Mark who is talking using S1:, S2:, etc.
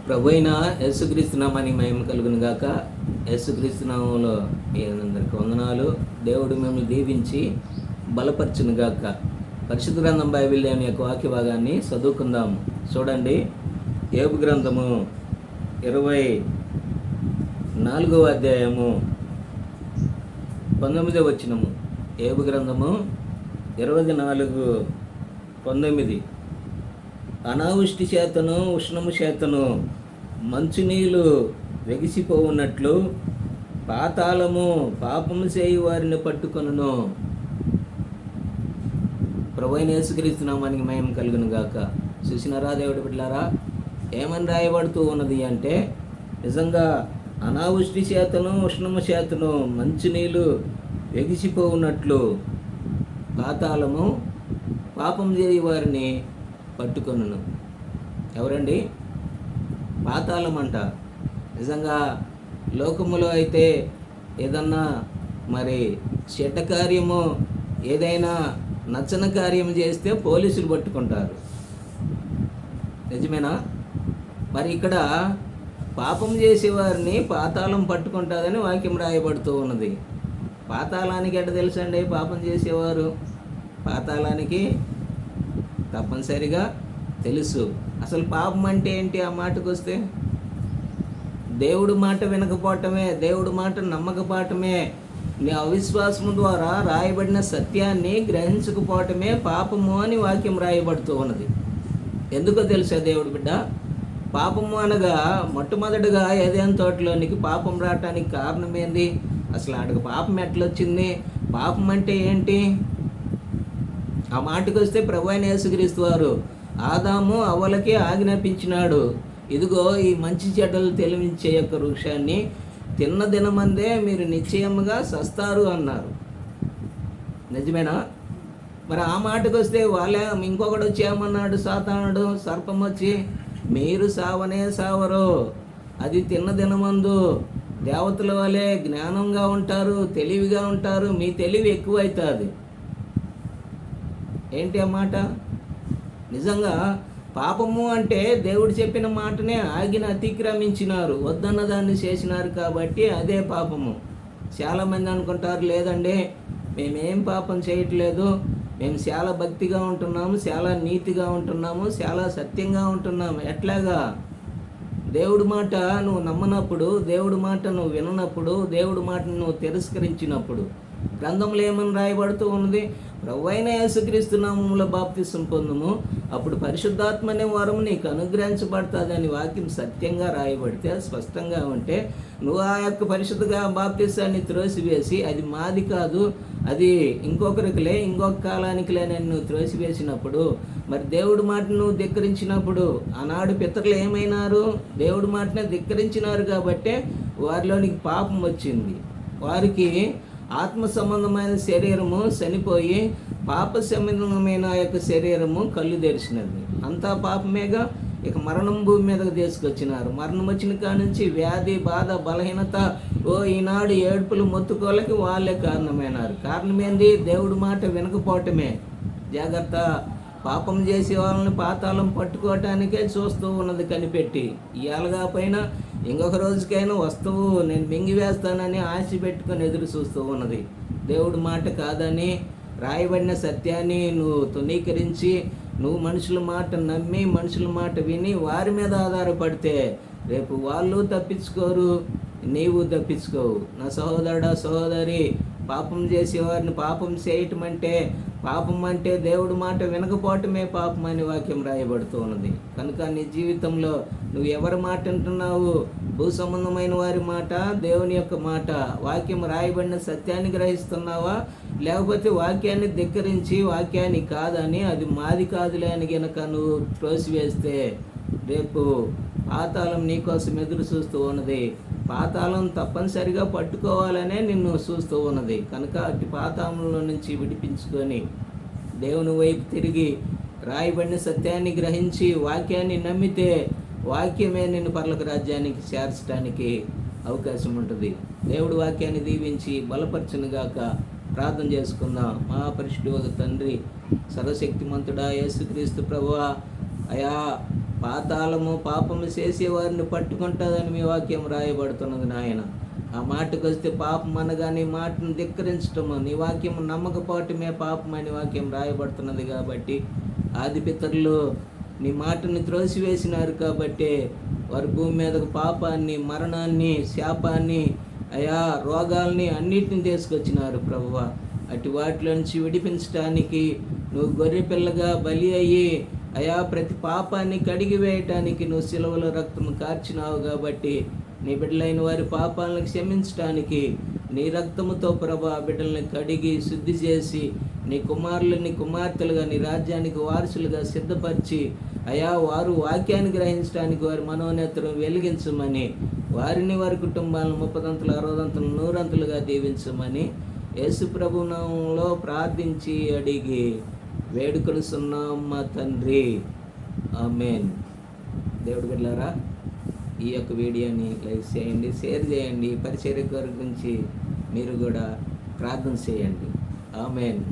S1: ప్రభువైన యేసుక్రీస్తు నామానికి మహిమ కలుగును గాక. యేసుక్రీస్తు నామంలో మీ అందరికీ వందనాలు. దేవుడు మిమ్మల్ని దీవించి బలపరచును గాక. పరిశుద్ధ గ్రంథం బైబిల్ అనే యొక్క వాక్య భాగాన్ని చదువుకుందాము. చూడండి, యోబు గ్రంథము 24వ అధ్యాయము 19వ వచనము. యోబు గ్రంథము 24:19. అనావృష్టి చేతను ఉష్ణము చేతను మంచునీళ్ళు వెగిసిపోవున్నట్లు పాతాళము పాపము చేయి వారిని పట్టుకొనును. ప్రభువైన యేసుక్రీస్తు నామానికి మహిమ కలుగును గాక. చూసినారా దేవుడి బిడ్డలారా, ఏమని రాయబడుతూ ఉన్నది అంటే, నిజంగా అనావృష్టి చేతను ఉష్ణము చేతను మంచునీళ్ళు వెగిసిపోవున్నట్లు పాతాళము పాపం చేయి వారిని పట్టుకొనును. ఎవరండి? పాతాళం అంట. నిజంగా లోకములో అయితే ఏదన్నా మరి చెడ్డ కార్యము, ఏదైనా నచ్చని కార్యం చేస్తే పోలీసులు పట్టుకుంటారు. నిజమేనా? మరి ఇక్కడ పాపం చేసేవారిని పాతాళం పట్టుకుంటుందని వాక్యం రాయబడుతూ ఉన్నది. పాతాళానికి ఎట్ట తెలుసండి? పాపం చేసేవారు పాతాళానికి తప్పనిసరిగా తెలుసు. అసలు పాపం అంటే ఏంటి? ఆ మాటకు వస్తే దేవుడు మాట వినకపోవటమే, దేవుడు మాట నమ్మకపోవటమే, నీ అవిశ్వాసము ద్వారా రాయబడిన సత్యాన్ని గ్రహించకపోవటమే పాపము అని వాక్యం రాయబడుతూ ఉన్నది. ఎందుకో తెలుసా దేవుడు బిడ్డ? పాపము అనగా మొట్టమొదటిగా ఏదైనా తోటలోనికి పాపం రావటానికి కారణం ఏంది? అసలు ఆడికి పాపం ఎట్లొచ్చింది? పాపం అంటే ఏంటి? ఆ మాటకు వస్తే ప్రభువైన యేసుక్రీస్తు వారు ఆదాము అవ్వలకి ఆజ్ఞాపించినాడు, ఇదిగో ఈ మంచి చెడ్డలు తెలివించే యొక్క వృక్షాన్ని తిన్న దినమందే మీరు నిశ్చయముగా సస్తారు అన్నారు. నిజమేనా? మరి ఆ మాటకు వస్తే వాళ్ళే ఇంకొకడు వచ్చి ఏమన్నాడు? సాతానుడు, సర్పం వచ్చి, మీరు సావనే సావరు, అది తిన్న దినమందు దేవతల వలె జ్ఞానంగా ఉంటారు, తెలివిగా ఉంటారు, మీ తెలివి ఎక్కువైతుంది. ఏంటి ఆ మాట? నిజంగా పాపము అంటే దేవుడు చెప్పిన మాటనే ఆజ్ఞ అతిక్రమించినారు, వద్దన్న దాన్ని చేసినారు కాబట్టి అదే పాపము. చాలామంది అనుకుంటారు, లేదండి మేమేం పాపం చేయట్లేదు, మేము చాలా భక్తిగా ఉంటున్నాము, చాలా నీతిగా ఉంటున్నాము, చాలా సత్యంగా ఉంటున్నాము. ఎట్లాగా? దేవుడి మాట నువ్వు నమ్మనప్పుడు, దేవుడి మాట నువ్వు విననప్పుడు, దేవుడి మాటను నువ్వు తిరస్కరించినప్పుడు గ్రంథంలో ఏమని రాయబడుతూ ఉన్నది? ప్రభువైన యేసుక్రీస్తు నామములో బాప్తిసం పొందుము, అప్పుడు పరిశుద్ధాత్మ అనే వరం నీకు అనుగ్రహించబడుతుంది అని వాక్యం సత్యంగా రాయబడితే, స్పష్టంగా ఉంటే, నువ్వు ఆ యొక్క పరిశుద్ధగా బాప్తిసాన్ని త్రోసివేసి అది మాది కాదు, అది ఇంకొకరికిలే, ఇంకొక కాలానికిలే అని నువ్వు త్రోసివేసినప్పుడు, మరి దేవుడి మాటను నువ్వు ధిక్కరించినప్పుడు, ఆనాడు పితరులు ఏమైనారు? దేవుడి మాటనే ధిక్కరించినారు కాబట్టే వారిలోనికి పాపం వచ్చింది. వారికి ఆత్మ సంబంధమైన శరీరము చనిపోయి పాప సంబంధమైన యొక్క శరీరము కళ్ళు తెరిచినది. అంతా పాపమేగా. ఇక మరణం భూమి మీదకు తీసుకొచ్చినారు. మరణం వచ్చిన కాడ నుంచి వ్యాధి, బాధ, బలహీనత, ఈనాడు ఏడుపులు మొత్తుకోలకి వాళ్ళే కారణమైనారు. కారణం ఏంది? దేవుడి మాట వినకపోవటమే. జాగ్రత్త. పాపం చేసే వాళ్ళని పాతాళం పట్టుకోవటానికే చూస్తూ ఉన్నది కనిపెట్టి. ఇవాళగా పైన ఇంకొక రోజుకైనా వస్తువు నేను మింగివేస్తానని ఆశ పెట్టుకొని ఎదురు చూస్తూ ఉన్నది. దేవుడి మాట కాదని రాయబడిన సత్యాన్ని నువ్వు తునీకరించి, నువ్వు మనుషుల మాట నమ్మి, మనుషుల మాట విని వారి మీద ఆధారపడితే రేపు వాళ్ళు తప్పించుకోరు, నీవు తప్పించుకోవు. నా సహోదరుడా, సహోదరి, పాపం చేసేవారిని పాపం చేయటం అంటే, పాపం అంటే దేవుడి మాట వినకపోవటమే పాపం అని వాక్యం రాయబడుతూ ఉన్నది. కనుక నీ జీవితంలో నువ్వు ఎవరి మాట వింటున్నావు? భూ సంబంధమైన వారి మాట, దేవుని యొక్క మాట, వాక్యం రాయబడిన సత్యాన్ని గ్రహిస్తున్నావా? లేకపోతే వాక్యాన్ని ధిక్కరించి వాక్యాన్ని కాదని, అది మాది కాదులే అని గనక నువ్వు త్రోసివేస్తే రేపు పాతాళం నీకోసం ఎదురు చూస్తూ ఉన్నది. పాతాళం తప్పనిసరిగా పట్టుకోవాలనే నిన్ను చూస్తూ ఉన్నది. కనుక అటు పాతాళంలో నుంచి విడిపించుకొని దేవుని వైపు తిరిగి రాయబడిన సత్యాన్ని గ్రహించి వాక్యాన్ని నమ్మితే వాక్యమే నిన్ను పరలోక రాజ్యానికి చేర్చడానికి అవకాశం ఉంటుంది. దేవుడు వాక్యాన్ని దీవించి బలపరచునుగాక. ప్రార్థన చేసుకుందాం. మా పరిశుద్ధ తండ్రి, సర్వశక్తిమంతుడా యేసుక్రీస్తు ప్రభువా, అయా పాతాళము పాపము చేసేవారిని పట్టుకుంటుందని మీ వాక్యం రాయబడుతున్నది నాయన. ఆ మాటకు వస్తే పాపం అనగా నీ మాటను ధిక్కరించటము, నీ వాక్యం నమ్మకపోవటమే పాపం అని వాక్యం రాయబడుతున్నది. కాబట్టి ఆది పితరులు నీ మాటని త్రోసివేసినారు కాబట్టి వారి భూమి మీదకు పాపాన్ని, మరణాన్ని, శాపాన్ని, అయా రోగాల్ని అన్నిటిని తీసుకొచ్చినారు ప్రభువా. అటు వాటిలో నుంచి విడిపించడానికి నువ్వు గొర్రె పిల్లగా బలి అయ్యి అయా ప్రతి పాపాన్ని కడిగి వేయటానికి నువ్వు సిలువలో రక్తము కార్చినావు. కాబట్టి నీ బిడ్డలైన వారి పాపాలను క్షమించటానికి నీ రక్తముతో ప్రభా బిడ్డల్ని కడిగి శుద్ధి చేసి నీ కుమారులని కుమార్తెలుగా నీ రాజ్యానికి వారసులుగా సిద్ధపరిచి అయా వారు వాక్యాన్ని గ్రహించడానికి వారి మనోనేత్రం వెలిగించమని, వారిని వారి కుటుంబాలను 30 60 100 దీవించమని యేసు ప్రభు నామములో ప్రార్థించి అడిగి వేడుకొనుచున్నాం మా తండ్రి, ఆమేన్. దేవుడి బిడ్డలారా, ఈ యొక్క వీడియోని లైక్ చేయండి, షేర్ చేయండి. పరిచర్య గురించి మీరు కూడా ప్రార్థన చేయండి. ఆమేన్.